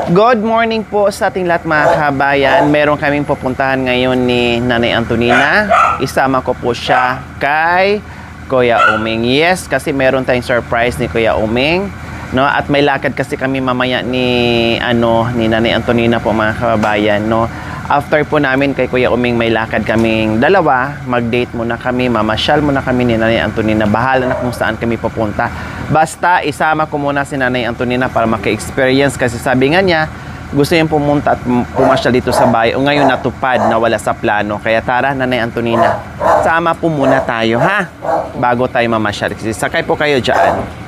Good morning po sa ating lahat mga kabayan. Meron kaming pupuntahan ngayon ni Nanay Antonina. Isama ko po siya kay Kuya Uming. Yes, kasi meron tayong surprise ni Kuya Uming. No? At may lakad kasi kami mamaya ni Nanay Antonina po mga kababayan. No? After po namin kay Kuya Uming, may lakad kaming dalawa. Mag-date muna kami, mamasyal muna kami ni Nanay Antonina. Bahala na kung saan kami pupunta. Basta isama ko muna si Nanay Antonina para maka-experience. Kasi sabi nga niya, gusto niyang pumunta at pumasyal dito sa bahay. O ngayon natupad, nawala sa plano. Kaya tara, Nanay Antonina, sama po muna tayo, ha? Bago tayo mamasyal. Kasi sakay po kayo dyan.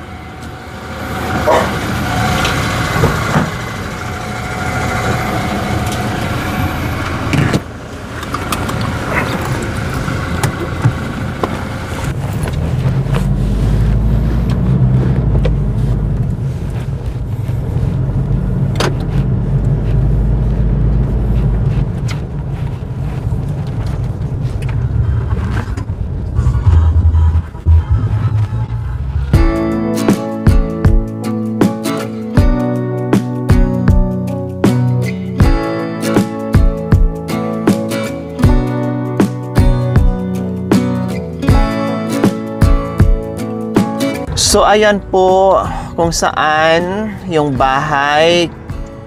So ayan po kung saan yung bahay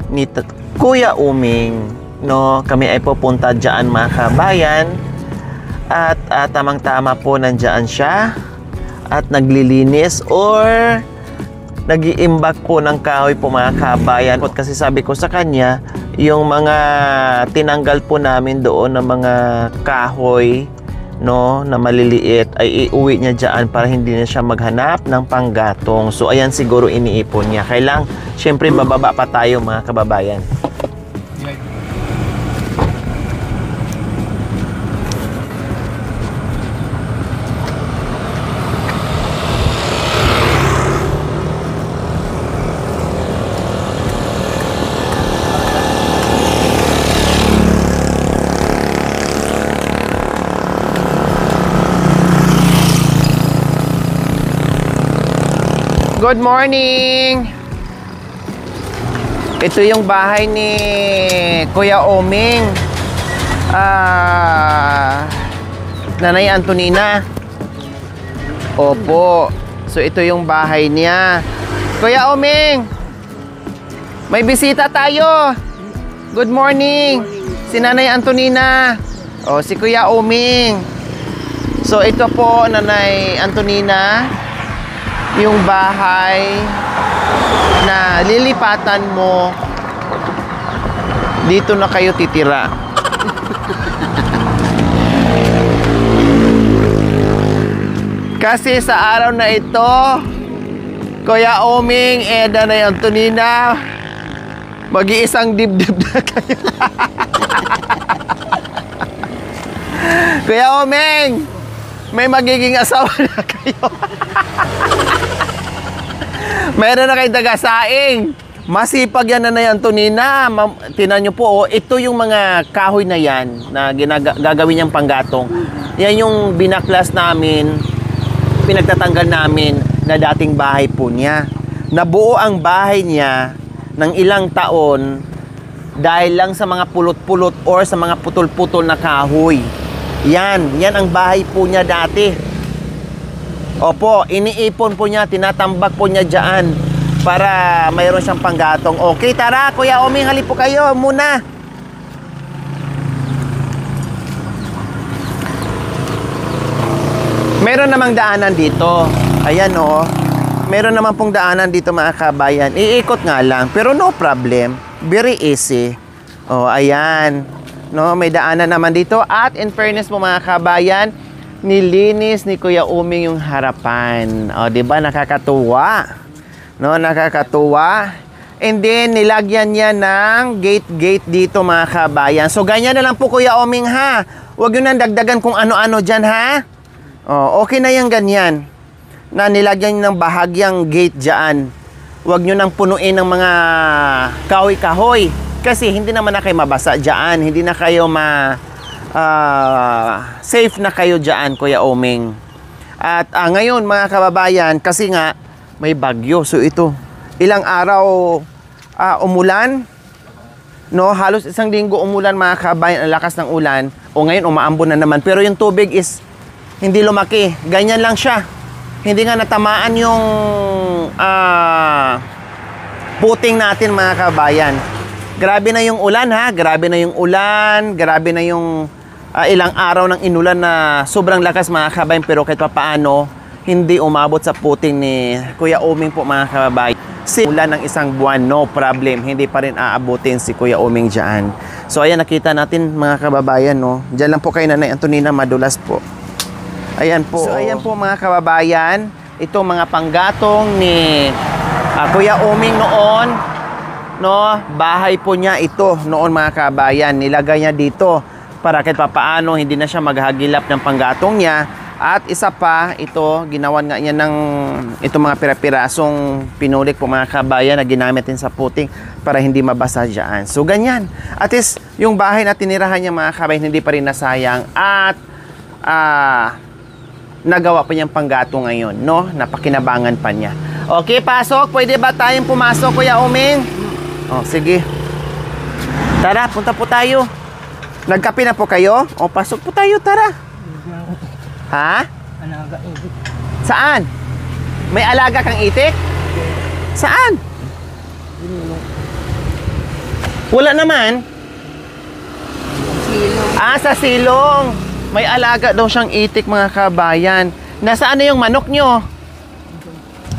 ni Kuya Uming, no? Kami ay pupunta diyan mga kabayan. At tamang-tama po nandiyan siya at naglilinis or nag-iimbak po ng kahoy po mga kabayan. Kasi sabi ko sa kanya, yung mga tinanggal po namin doon ng mga kahoy, no, na maliliit ay iuwi niya dyan para hindi na siya maghanap ng panggatong. So ayan siguro iniipon niya. Kailang syempre bababa pa tayo mga kababayan. Good morning! Ito yung bahay ni Kuya Uming. Nanay Antonina. Opo. So ito yung bahay niya. Kuya Uming! May bisita tayo! Good morning! Si Nanay Antonina. O, si Kuya Uming. So ito po, Nanay Antonina, yung bahay na lilipatan mo. Dito na kayo titira. Kasi sa araw na ito, Kuya Uming, Nanay Antonina, mag-iisang dibdib na kayo. Kuya Uming, may magiging asawa na kayo. Meron na kayong taga-saing. Masipag yan, Nanay Antonina. Tinan nyo po, oh, ito yung mga kahoy na yan na gagawin niyang panggatong. Yan yung binaklas namin, pinagtatanggal namin na dating bahay po niya. Nabuo ang bahay niya ng ilang taon dahil lang sa mga pulot-pulot or sa mga putol-putol na kahoy. Yan ang bahay po niya dati. Opo, iniipon po niya, tinatambak po niya dyan para mayroon siyang panggatong. Okay, tara, Kuya Uming, halip po kayo muna. Meron namang daanan dito. Ayan, oh. Meron naman pong daanan dito mga kabayan. Iikot nga lang, pero no problem. Very easy. Oh, ayan. No, may daanan naman dito. At in fairness po mga kabayan, nilinis ni Kuya Uming yung harapan. O, di ba nakakatuwa? No, nakakatuwa. And then nilagyan niya ng gate dito mga kabayan. So ganyan na lang po Kuya Uming, ha. Huwag yun nang dagdagan kung ano-ano diyan, ha. O, okay na yung ganyan. Na nilagyan niyo ng bahagyang gate diyan. Huwag niyo nang punuin ng mga kahoy-kahoy kasi hindi naman na kayo mabasa diyan. Hindi na kayo safe na kayo dyan, Kuya Uming. At ngayon mga kababayan, kasi nga may bagyo. So ito, ilang araw umulan, No, halos isang linggo umulan mga kabayan, ang lakas ng ulan. O ngayon umaambon na naman. Pero yung tubig is hindi lumaki. Ganyan lang siya. Hindi nga natamaan yung puting natin mga kabayan. Grabe na yung ulan ha. Grabe na yung ulan. Grabe na yung ilang araw ng inulan na sobrang lakas mga kabayan. Pero kahit papaano, hindi umabot sa puting ni Kuya Oming po mga kabayan. Ulan ng isang buwan, no problem. Hindi pa rin aabutin si Kuya Oming dyan. So ayan, nakita natin mga kababayan, no. Diyan lang po kay Nanay Antonina, madulas po. Ayan po. So ayan po mga kababayan, itong mga panggatong ni Kuya Oming noon, no. Bahay po niya ito noon mga kababayan. Nilagay niya dito para kahit papaano hindi na siya maghagilap ng panggatong niya. At isa pa, ito, ginawan nga niya ng itong mga pirasong pinulik po mga kabayan na ginamit din sa puting para hindi mabasa dyan. So, ganyan. At least, yung bahay na tinirahan niya mga kabayan, hindi pa rin nasayang. At, nagawa pa niyang panggato ngayon, no? Napakinabangan pa niya. Okay, pasok. Pwede ba tayong pumasok, Kuya Oming? Oh, sige. Tara, punta po tayo. Nagkape na po kayo? O, pasok po tayo, tara. Ha? Alaga itik. Saan? May alaga kang itik? Saan? Wala naman. Silong. Sa silong. May alaga daw siyang itik mga kabayan. Nasaan na yung manok nyo?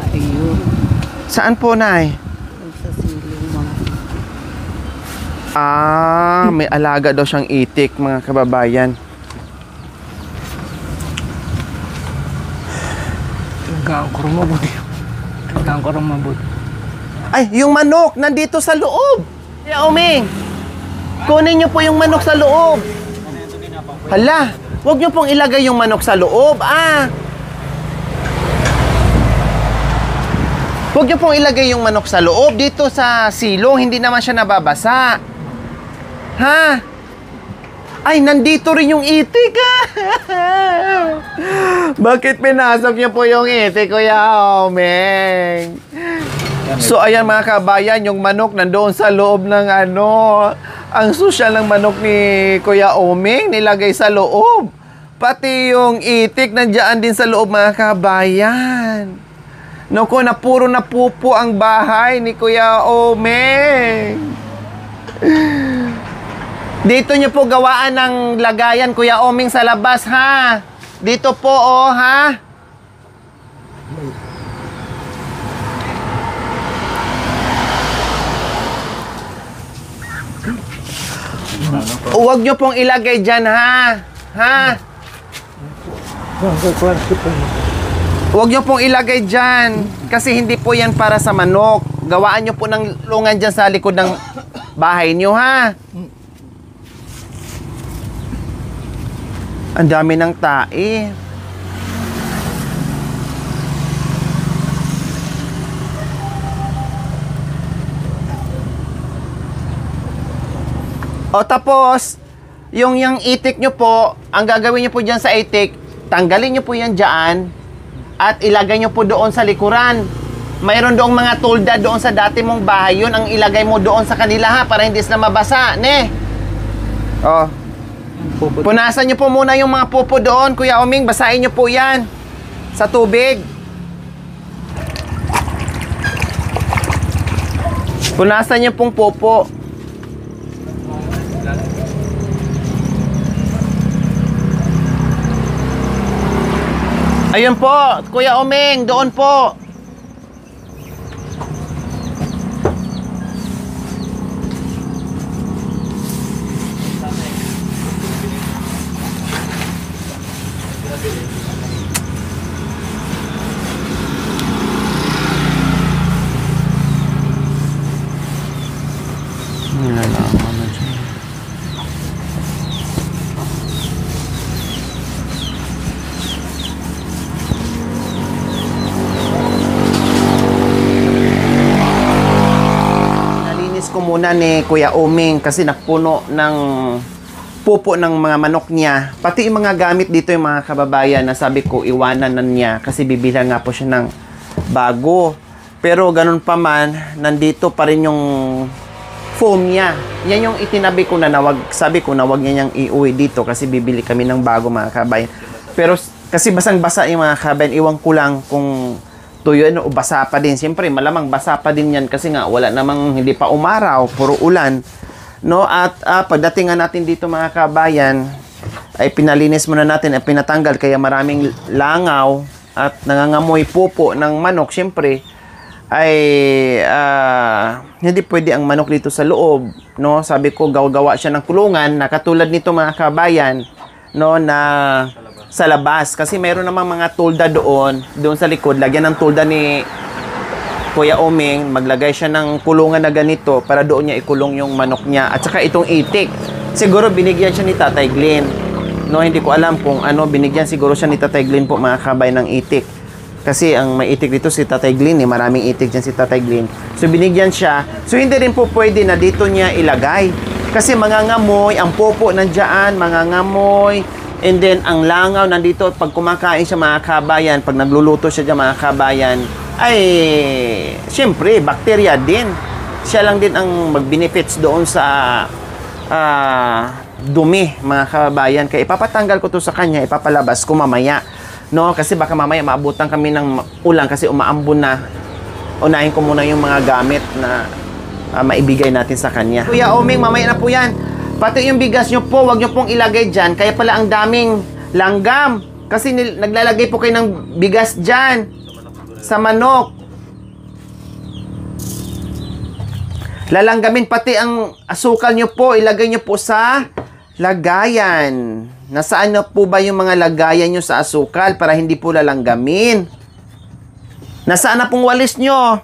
Ayun. Saan po, Nay? Sa silong mga. May alaga daw siyang itik mga kababayan. Hanggang ko rumabot. Ay, yung manok nandito sa loob. Kuya Oming, kunin niyo po yung manok sa loob. Hala, huwag niyo pong ilagay yung manok sa loob. Huwag niyo pong ilagay yung manok sa loob. Dito sa silong, hindi naman siya nababasa. Ha? Ay, nandito rin yung itik, Bakit pinasok niyo po yung itik, Kuya Oming? So, ayan mga kabayan, yung manok nandoon sa loob ng ang sosyal ng manok ni Kuya Oming, nilagay sa loob. Pati yung itik nandiyan din sa loob mga kabayan. Naku, na puro na pupo ang bahay ni Kuya Oming. Dito nyo po gawaan ng lagayan, Kuya Oming, sa labas, ha? Dito po, ha? Huwag nyo pong ilagay dyan, ha? Ha? Huwag nyo pong ilagay dyan. Kasi hindi po yan para sa manok. Gawaan nyo po ng lungan dyan sa likod ng bahay nyo, ha? Ang dami ng tae. O tapos, yung itik nyo po, ang gagawin nyo po dyan sa itik, tanggalin nyo po yan dyan at ilagay nyo po doon sa likuran. Mayroon doong mga tolda doon sa dati mong bahay, yun ang ilagay mo doon sa kanila, ha, para hindi sila mabasa, ne? O. Punasan nyo po muna yung mga pupo doon, Kuya Oming. Basahin nyo po yan sa tubig. Punasan nyo pong pupo. Ayun po, Kuya Oming, doon po. Nilalaman na siya. Nalinis ko muna ni Kuya Oming kasi napuno ng pupo ng mga manok niya. Pati yung mga gamit dito yung mga kababayan na sabi ko iwanan na niya kasi bibila nga po siya ng bago. Pero ganun pa man, nandito pa rin yung foam niya. Yan yung itinabi ko na sabi ko na wag niya niyang iuwi dito kasi bibili kami ng bago mga kabayan. Pero kasi basang-basa yung mga kabayan, iwan ko lang kung tuyo o basa pa din. Siyempre, malamang basa pa din yan kasi nga wala namang hindi pa umaraw, puro ulan. No? At pagdating nga natin dito mga kabayan, ay pinalinis muna natin at pinatanggal kaya maraming langaw at nangangamoy pupo ng manok. Siyempre, ay hindi pwede ang manok dito sa loob. No? Sabi ko, gawa siya ng kulungan na katulad nito mga kabayan, no, na sa labas. Kasi mayroon namang mga tulda doon sa likod. Lagyan ng tulda ni Kuya Oming, maglagay siya ng kulungan na ganito para doon niya ikulong yung manok niya. At saka itong itik. Siguro binigyan siya ni Tatay Glenn. No, hindi ko alam kung ano, binigyan siguro siya ni Tatay Glenn po mga kabay ng itik. Kasi ang may itik dito si Tatay Glenn, maraming itik dyan si Tatay Glenn. So binigyan siya. So hindi rin po pwede na dito niya ilagay. Kasi mangangamoy, ang popo nandiyan, mangangamoy. And then ang langaw nandito, pag kumakain siya mga kabayan, pag nagluluto siya dyan mga kabayan, ay siyempre, bakterya din. Siya lang din ang mag-benefits doon sa dumi, mga kabayan. Kaya ipapatanggal ko to sa kanya, ipapalabas ko mamaya. No? Kasi baka mamaya maabutan kami ng ulan kasi umaambon na. Unahin ko muna yung mga gamit na maibigay natin sa kanya. Kuya Oming, mamaya na po yan. Pati yung bigas nyo po, wag nyo pong ilagay dyan. Kaya pala ang daming langgam. Kasi naglalagay po kayo ng bigas dyan. Sa manok. Lalanggamin pati ang asukal nyo po, ilagay nyo po sa lagayan. Nasaan na po ba yung mga lagayan nyo sa asukal para hindi po lalanggamin? Nasaan na pong walis nyo?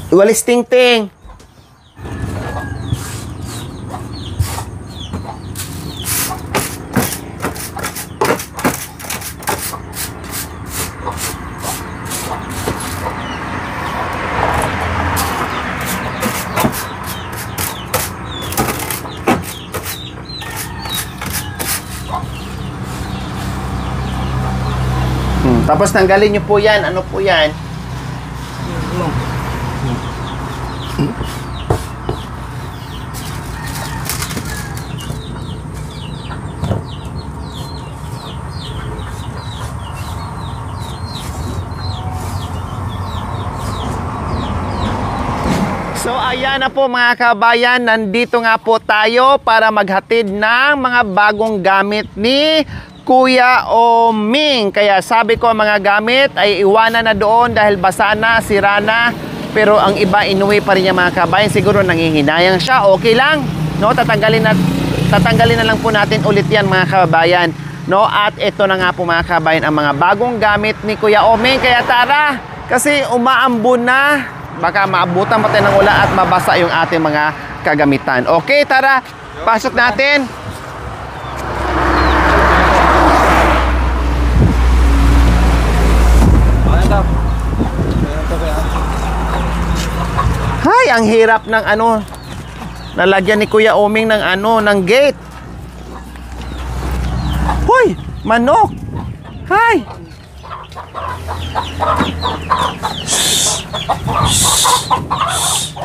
Walis ting-ting. Tapos tanggalin nyo po yan. Ano po yan? So ayan na po mga kabayan, nandito nga po tayo para maghatid ng mga bagong gamit ni Kuya Oming. Kaya sabi ko mga gamit ay iwanan na doon dahil basa na, sira na. Pero ang iba inuwi pa rin niya mga kabayan. Siguro nangihinayang siya, okay lang. No, tatanggalin na lang po natin ulit yan mga kabayan. No, at ito na nga po mga kabayan ang mga bagong gamit ni Kuya Oming. Kaya tara, kasi umaambon na. Baka maabutan pa tayo ng ulan at mabasa yung ating mga kagamitan. Okay, tara, pasok natin. Hay, ang hirap ng ano, nalagyan ni Kuya Oming ng ano, ng gate. Hoy, manok. Hay.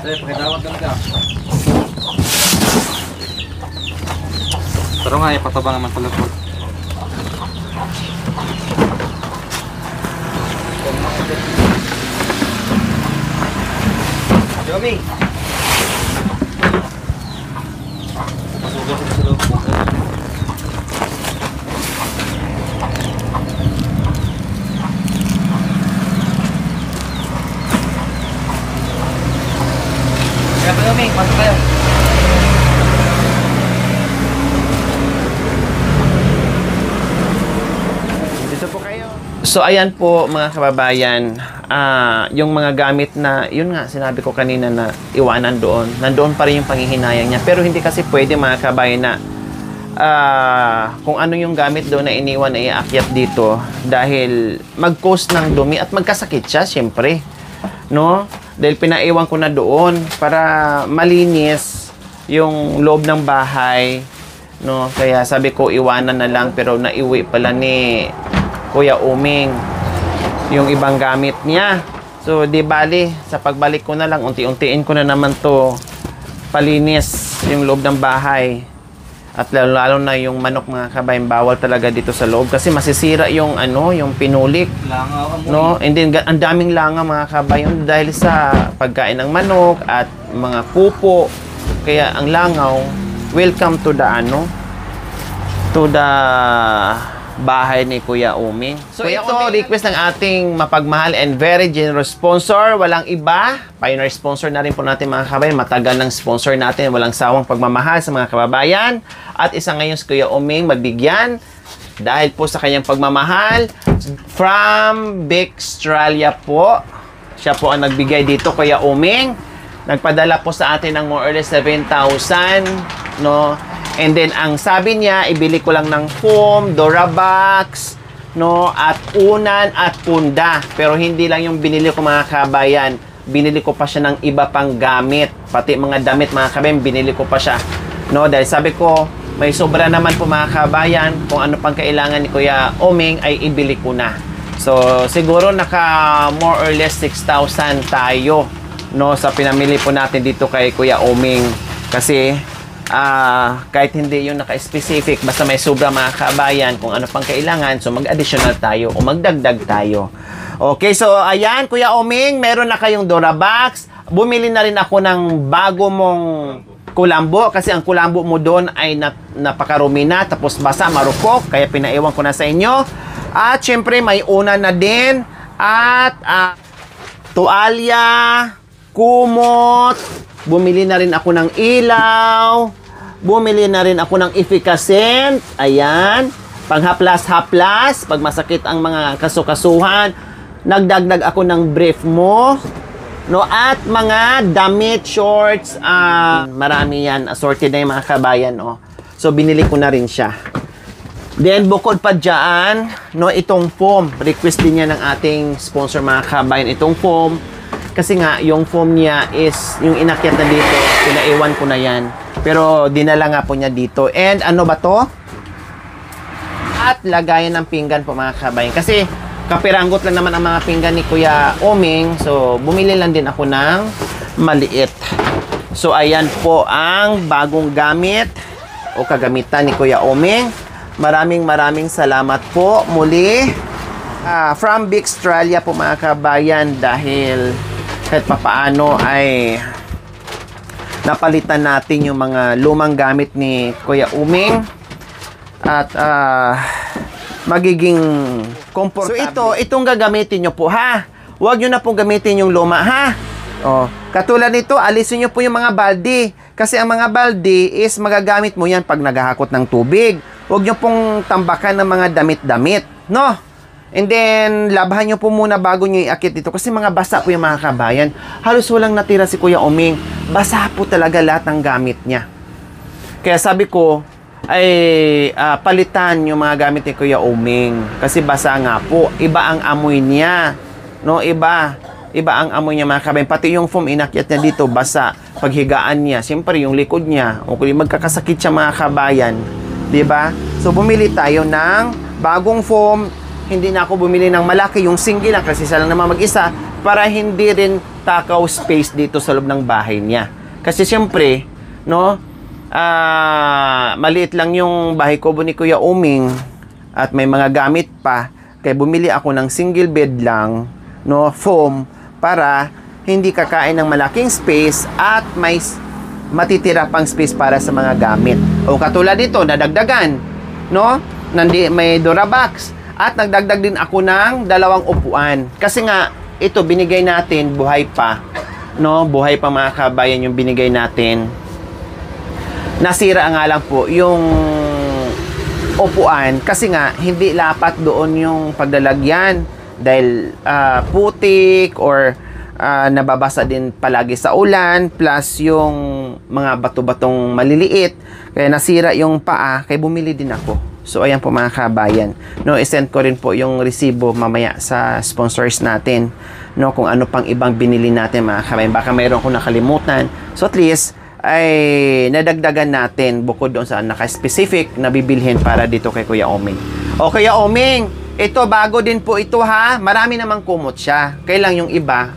Pakidawat lang ka. Pero nga, ipatabang naman pala po. Yomi! Masugod sa loob po. Kaya po Yomi, pasok kayo. Dito po kayo. So ayan po mga kababayan, yung mga gamit na, yun nga sinabi ko kanina na iwanan doon, nandoon pa rin yung panghihinayang niya. Pero hindi kasi pwede mga kababayan na kung ano yung gamit doon na iniwan na iaakyat dito dahil mag-cause ng dumi at magkasakit siya syempre. No? Dahil pinaiwan ko na doon para malinis yung loob ng bahay. No? Kaya sabi ko iwanan na lang pero naiwi pala ni Kuya Oming yung ibang gamit niya. So, di bali, sa pagbalik ko na lang, unti-untiin ko na naman to palinis yung loob ng bahay. At lalo na yung manok mga kabayan, bawal talaga dito sa loob kasi masisira yung yung pinulik. Langaw amoy. No? And then ang daming langa mga kabayan dahil sa pagkain ng manok at mga pupo. Kaya ang langaw, welcome to the bahay ni Kuya Uming. So ito, request ng ating mapagmahal and very generous sponsor. Walang iba. Pioneer sponsor na rin po natin mga kabayan. Matagal ng sponsor natin. Walang sawang pagmamahal sa mga kababayan. At isa ngayon si Kuya Uming magbigyan dahil po sa kanyang pagmamahal from Bixstralia po. Siya po ang nagbigay dito, Kuya Uming. Nagpadala po sa atin ng more or less 7,000, no? And then, ang sabi niya, ibili ko lang ng foam, Durabox, no? At unan at punda. Pero hindi lang yung binili ko mga kabayan. Binili ko pa siya ng iba pang gamit. Pati mga damit mga kabayan, binili ko pa siya. No? Dahil sabi ko, may sobra naman po mga kabayan. Kung ano pang kailangan ni Kuya Uming ay ibili ko na. So, siguro naka more or less 6,000 tayo, no? Sa pinamili po natin dito kay Kuya Uming. Kasi, kahit hindi yung naka-specific, basta may sobra mga kabayan kung ano pang kailangan, so mag-additional tayo o magdagdag tayo. Okay, so ayan, Kuya Uming, meron na kayong Durabox. Bumili na rin ako ng bago mong kulambo kasi ang kulambo mo doon ay napakarumi na, tapos basa, marupok, kaya pinaiwan ko na sa inyo. At syempre may una na din at tuwalya, kumot. Bumili na rin ako ng ilaw. Bumili na rin ako ng efficacent. Ayan. Panghaplas-haplas. Pag masakit ang mga kasukasuhan. Nagdagdag ako ng brief mo. No? At mga damit, shorts. Marami yan. Assorted na yung mga kabayan. Oh. So, binili ko na rin siya. Then, bukod pa dyan, no, itong foam. Request din yan ng ating sponsor mga kabayan. Itong foam. Kasi nga, yung foam niya is, yung inakyat na dito, pinaiwan ko na yan. Pero, dinala nga po niya dito. And, ano ba to? At, lagayan ng pinggan po mga kabayan. Kasi, kapiranggot lang naman ang mga pinggan ni Kuya Uming. So, bumili lang din ako ng maliit. So, ayan po ang bagong gamit o kagamitan ni Kuya Uming. Maraming salamat po muli. From Bixstralia po mga kabayan dahil kahit papaano ay napalitan natin yung mga lumang gamit ni Kuya Uming at magiging komportable. So itong gagamitin nyo po ha. Huwag nyo na pong gamitin yung luma ha. Oh, katulad nito, alisin nyo po yung mga baldi. Kasi ang mga baldi is magagamit mo yan pag naghahakot ng tubig. Huwag nyo pong tambakan ng mga damit-damit. No? And then, labahan nyo po muna bago nyo iakit dito. Kasi mga basa po yung mga kabayan. Halos walang natira si Kuya Uming. Basa po talaga lahat ng gamit niya. Kaya sabi ko, ay palitan yung mga gamit ni Kuya Uming. Kasi basa nga po. Iba ang amoy niya. No, iba ang amoy niya mga kabayan. Pati yung foam inakyat niya dito, basa. Paghigaan niya, siyempre yung likod niya. O kung magkakasakit siya mga kabayan. Diba? So, bumili tayo ng bagong foam. Hindi na ako bumili ng malaki, yung single lang kasi isa lang naman mag-isa para hindi rin takaw space dito sa loob ng bahay niya. Kasi siyempre, no, maliit lang yung bahay kubo ni Kuya Uming at may mga gamit pa. Kaya bumili ako ng single bed lang, no, foam para hindi kakain ng malaking space at may matitira pang space para sa mga gamit. O katulad dito, nadagdagan, no? May Durabox. At nagdagdag din ako ng 2 upuan. Kasi nga, ito binigay natin, buhay pa. No? Buhay pa mga kabayan yung binigay natin. Nasira nga lang po yung upuan. Kasi nga, hindi lapat doon yung paglalagyan. Dahil putik or nababasa din palagi sa ulan. Plus yung mga bato-batong maliliit. Kaya nasira yung paa. Kaya bumili din ako. So, ayan po mga kabayan. No, isend ko rin po yung resibo mamaya sa sponsors natin. No, kung ano pang ibang binili natin mga kabayan. Baka mayroon ko nakalimutan. So, at least, ay nadagdagan natin bukod doon sa naka-specific na bibilhin para dito kay Kuya Uming. O, Kuya Uming, Ito, bago din po ito ha. Marami namang kumot siya. Kailang yung iba,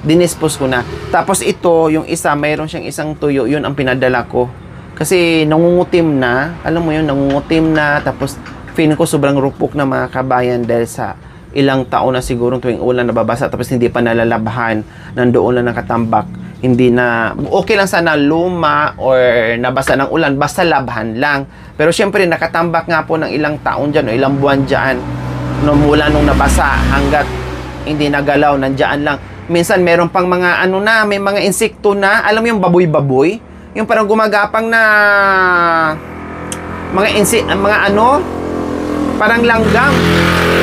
dinispose ko na. Tapos ito, yung isa, mayroon siyang isang tuyo. Yun ang pinadala ko. Kasi nangungutim na. Alam mo yun, nangungutim na. Tapos, feeling ko sobrang rupok na mga kabayan dahil sa ilang taon na siguro tuwing ulan nababasa tapos hindi pa nalalabhan, nandoon lang nakatambak, hindi na, okay lang sana luma or nabasa ng ulan, basta labhan lang. Pero syempre nakatambak nga po ng ilang taon dyan o ilang buwan dyan, no, mula nung nabasa hanggat hindi nagalaw, nandyan lang. Minsan meron pang mga ano na, may mga insekto na, alam mo yung baboy-baboy, yung parang gumagapang na mga ano, parang langgam.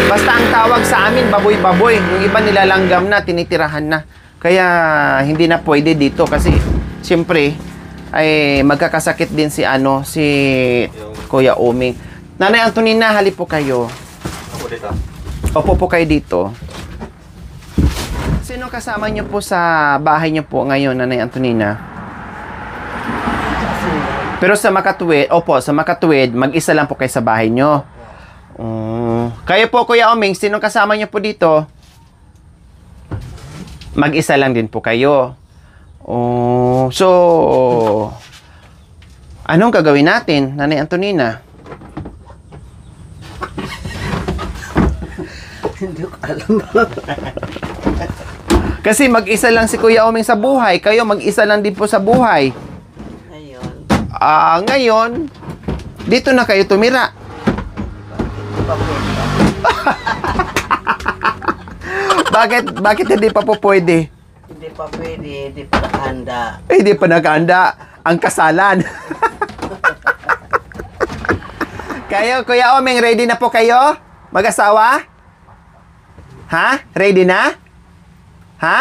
Basta ang tawag sa amin, baboy-baboy. Yung iba nilalanggam na, tinitirahan na. Kaya hindi na pwede dito kasi siyempre ay magkakasakit din si Kuya Oming. Nanay Antonina, halip po kayo. Ako dito. Opo po kayo dito. Sino kasama niyo po sa bahay niyo po ngayon, Nanay Antonina? Pero sa Makatuwid, sa Makatuwid, mag-isa lang po kayo sa bahay niyo. Kayo po, Kuya Oming, sino kasama niyo po dito? Mag-isa lang din po kayo. So, anong gagawin natin, Nanay Antonina? Hindi ko alam. Kasi mag-isa lang si Kuya Oming sa buhay. Kayo mag-isa lang din po sa buhay. Ayun. Ngayon, dito na kayo tumira. Bakit hindi pa po pwede? Hindi pa pwede, hindi pa nakahanda. Hindi pa nakahanda ang kasalan. Kayo, Kuya Oming, ready na po kayo? Mag-asawa? Ha? Ready na? Ha?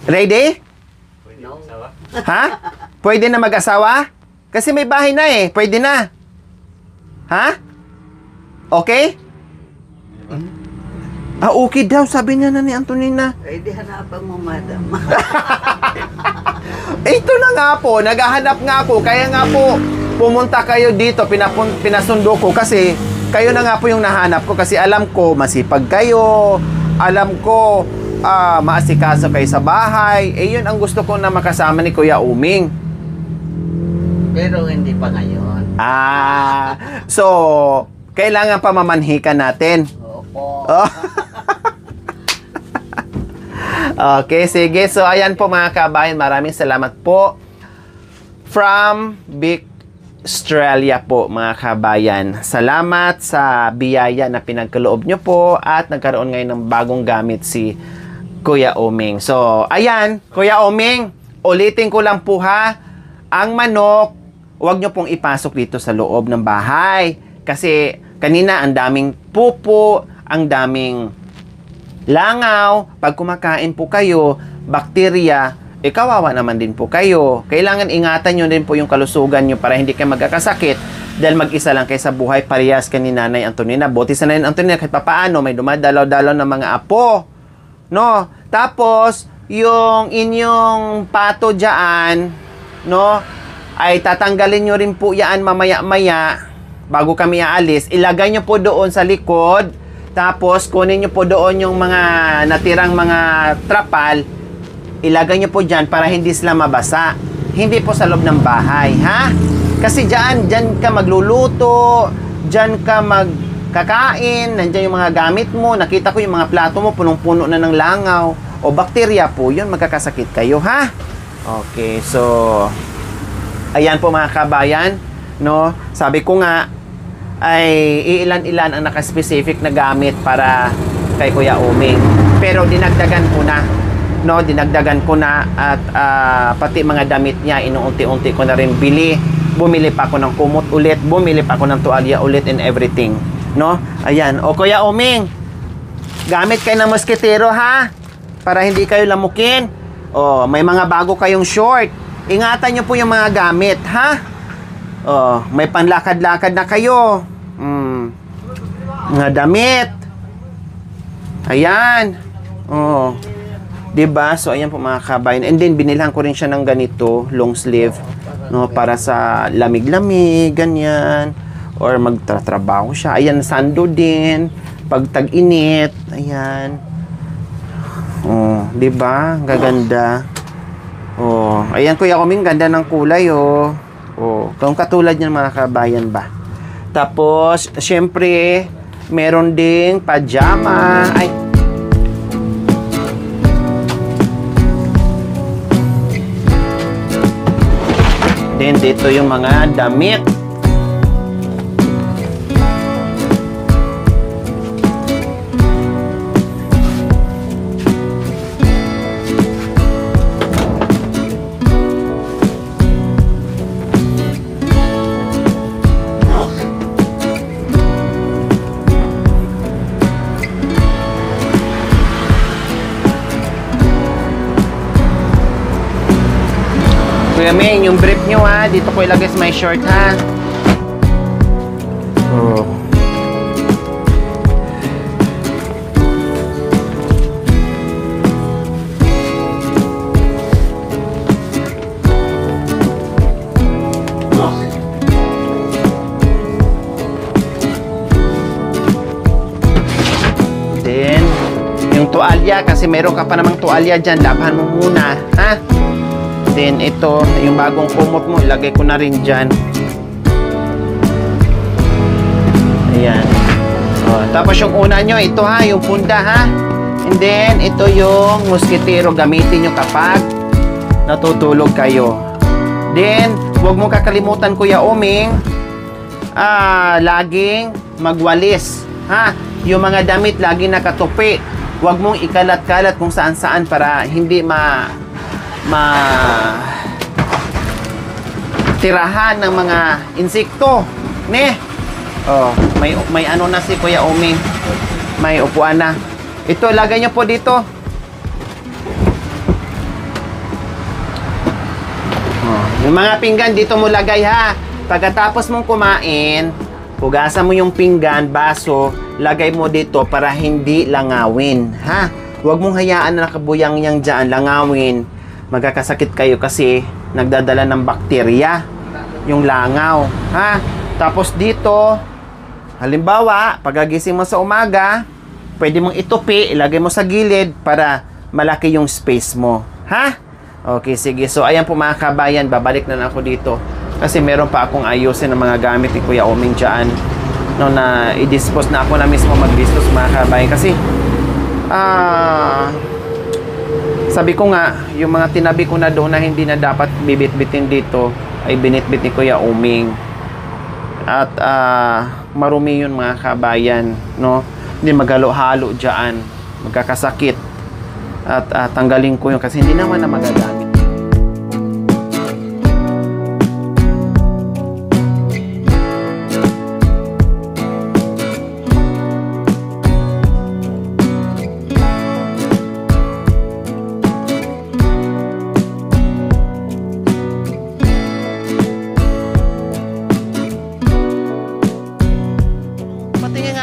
Ready? No. Ha? Pwede na mag-asawa? Kasi may bahay na eh. Pwede na. Ha? Okay? Okay daw, sabi niya na ni Antonina. Ay, di hanapan mo, madam. Ito na nga po, naghahanap nga ako. Kaya nga po, pumunta kayo dito, pinasundo ko kasi kayo na nga po yung nahanap ko kasi alam ko, masipag kayo. Alam ko, maasikaso kayo sa bahay. Yun ang gusto ko na makasama ni Kuya Oming. Pero hindi pa ngayon. So, kailangan pa mamanhikan natin. Opo. Oh. Okay, sige. So, ayan po mga kabayan. Maraming salamat po. From Big Australia po mga kabayan. Salamat sa biyaya na pinagkaloob nyo po at nagkaroon ngayon ng bagong gamit si Kuya Oming. So, ayan, Kuya Oming, ulitin ko lang po ha. Ang manok, huwag nyo pong ipasok dito sa loob ng bahay. Kasi kanina ang daming pupo, ang daming langaw. Pag kumakain po kayo, bakterya, kawawa naman din po kayo. Kailangan ingatan nyo din po yung kalusugan nyo para hindi kayo magkakasakit dahil mag-isa lang kayo sa buhay, parehas ka ni Nanay Antonina. Buti sa Nanay Antonina kahit papaano may dumadalaw-dalaw ng mga apo. No? Tapos, yung inyong pato dyan, no, ay tatanggalin nyo rin po yan mamaya-maya bago kami aalis. Ilagay nyo po doon sa likod. Tapos, kunin nyo po doon yung mga natirang mga trapal. Ilagay nyo po dyan para hindi sila mabasa. Hindi po sa loob ng bahay, ha? Kasi dyan ka magluluto, dyan ka magkakain, nandyan yung mga gamit mo. Nakita ko yung mga plato mo, punong-puno na ng langaw. O bakterya po, yun, magkakasakit kayo, ha? Okay, so, ayan po mga kabayan, no? Sabi ko nga, ay iilan-ilan ang nakaspecific na gamit para kay Kuya Oming. Pero dinagdagan ko na. No, dinagdagan ko na at pati mga damit niya inuunti-unti ko na rin bumili pa ako ng kumot ulit, bumili pa ako ng tuwalya ulit and everything, no? Ayan, o Kuya Oming, gamit kayo ng moskitero ha para hindi kayo lamukin. O may mga bago kayong short, ingatan nyo po yung mga gamit ha. May panlakad-lakad na kayo, mga damit, ayan. Diba? So, ayan po mga kabayan. And then, binilhan ko rin siya ng ganito, long sleeve, no, para sa lamig-lamig, ganyan. or magtatrabaho siya. Ayan, sando din. Pag tag-init, ayan. Oh, 'di ba? Gaganda. Oh, ayan Kuya Oming, ganda ng kulay oh. Oh, kung katulad niyan mga kabayan ba. Tapos, syempre, meron ding pajama. Ay. Then dito yung mga damit. Kuya Ming, yung brief nyo ha, dito ko ilagay sa my short ha. Oh. Then, yung tuwalya, kasi meron ka pa namang tuwalya dyan, labahan mo muna, ha? Then, ito, yung bagong kumot mo, ilagay ko na rin dyan. Ayan. O, tapos yung una nyo, ito ha, yung punda ha. And then, ito yung musketero, gamitin nyo kapag natutulog kayo. Then, huwag mo kakalimutan Kuya Oming, laging magwalis. Ha? Yung mga damit, laging nakatupi. Huwag mong ikalat-kalat kung saan-saan para hindi tirahan ng mga insekto. Ne? Oh, may ano na si Kuya Oming. May upuan na. Ito, lagay nyo po dito. Oh, yung mga pinggan dito mo lagay ha. Pagkatapos mong kumain, hugasan mo yung pinggan, baso, lagay mo dito para hindi langawin, ha? Huwag mong hayaan na nakabuyang yang dyan, langawin. Magkakasakit kayo kasi nagdadala ng bakterya yung langaw, ha? Tapos dito, halimbawa, pagagising mo sa umaga, pwede mong itupi, ilagay mo sa gilid para malaki yung space mo, ha? Okay, sige. So, ayan po mga kabayan, babalik na ako dito kasi meron pa akong ayusin ng mga gamit ni Kuya Oming dyan. No, na i-dispose na ako na mismo mag-dispose mga kabayan kasi sabi ko nga, yung mga tinabi ko na doon na hindi na dapat bibit-bitin dito ay binitbit ni Kuya Oming. At marumi yun mga kabayan, no? Hindi maghalo-halo dyan, magkakasakit. At tanggalin ko yun kasi hindi naman na magagamit.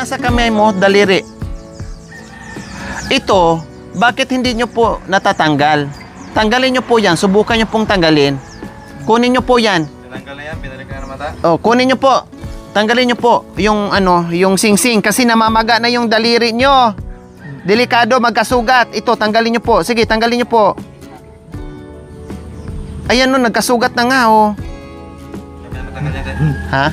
Sa kamay mo, daliri. Ito, bakit hindi nyo po natatanggal? Tanggalin nyo po yan. Subukan nyo pong tanggalin. Kunin nyo po yan. Tinanggal na yan, pinalik ka na mata. Oh, kunin nyo po. Tanggalin nyo po yung yung singsing kasi namamaga na yung daliri nyo. Delikado, magkasugat. Ito, tanggalin nyo po. Sige, tanggalin nyo po. Ayan no, nagkasugat na nga oh. Ha?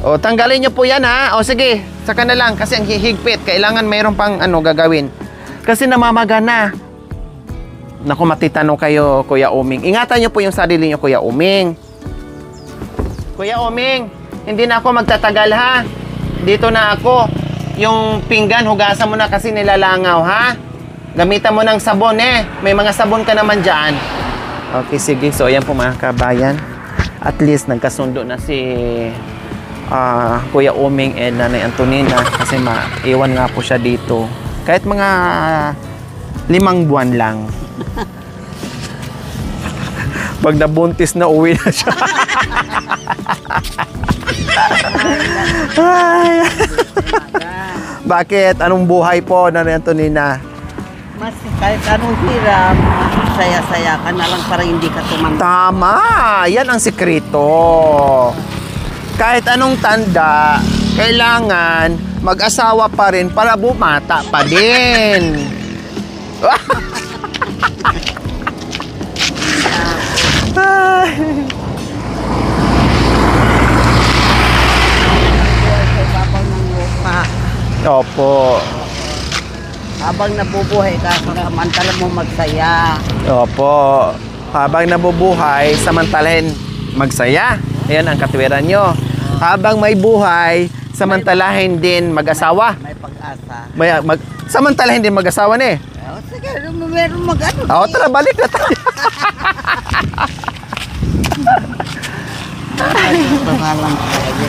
O, tanggalin nyo po yan ha. O, sige. Saka na lang kasi ang hihigpit. Kailangan mayroon pang gagawin. Kasi namamaga na. Naku, matitanong kayo, Kuya Oming. Ingatan nyo po yung sarili nyo, Kuya Oming. Kuya Oming, hindi na ako magtatagal ha. Dito na ako. Yung pinggan, hugasan mo na kasi nilalangaw ha. Gamitan mo ng sabon eh. May mga sabon ka naman dyan. Okay, sige. So, ayan po mga kabayan. At least, nagkasundo na si Kuya Oming and Nanay Antonina kasi maiwan nga po siya dito kahit mga 5 buwan lang. Pag nabuntis na, uwi na siya. Ay. Bakit? Anong buhay po, Nanay Antonina? Mas kahit anong hirap, saya-saya ka na lang para hindi ka tumanda. Tama! Yan ang sikreto. kahit anong tanda, kailangan mag-asawa pa rin para bumata pa din. Habang nangupa, Opo. habang nabubuhay ka, samantala mo magsaya. Opo. Habang nabubuhay, samantalahin magsaya. Ayan ang katwiran nyo. Habang may buhay, samantalahin din mag-asawa. May pag-asa. Samantalahin din mag-asawa ni. O, sige, meron mag-ano. Oo, tara, balik na tayo. Pangalan tayo.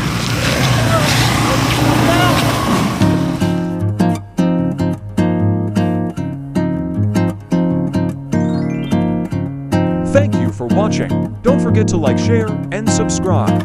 Thank you for watching. Don't forget to like, share, and subscribe.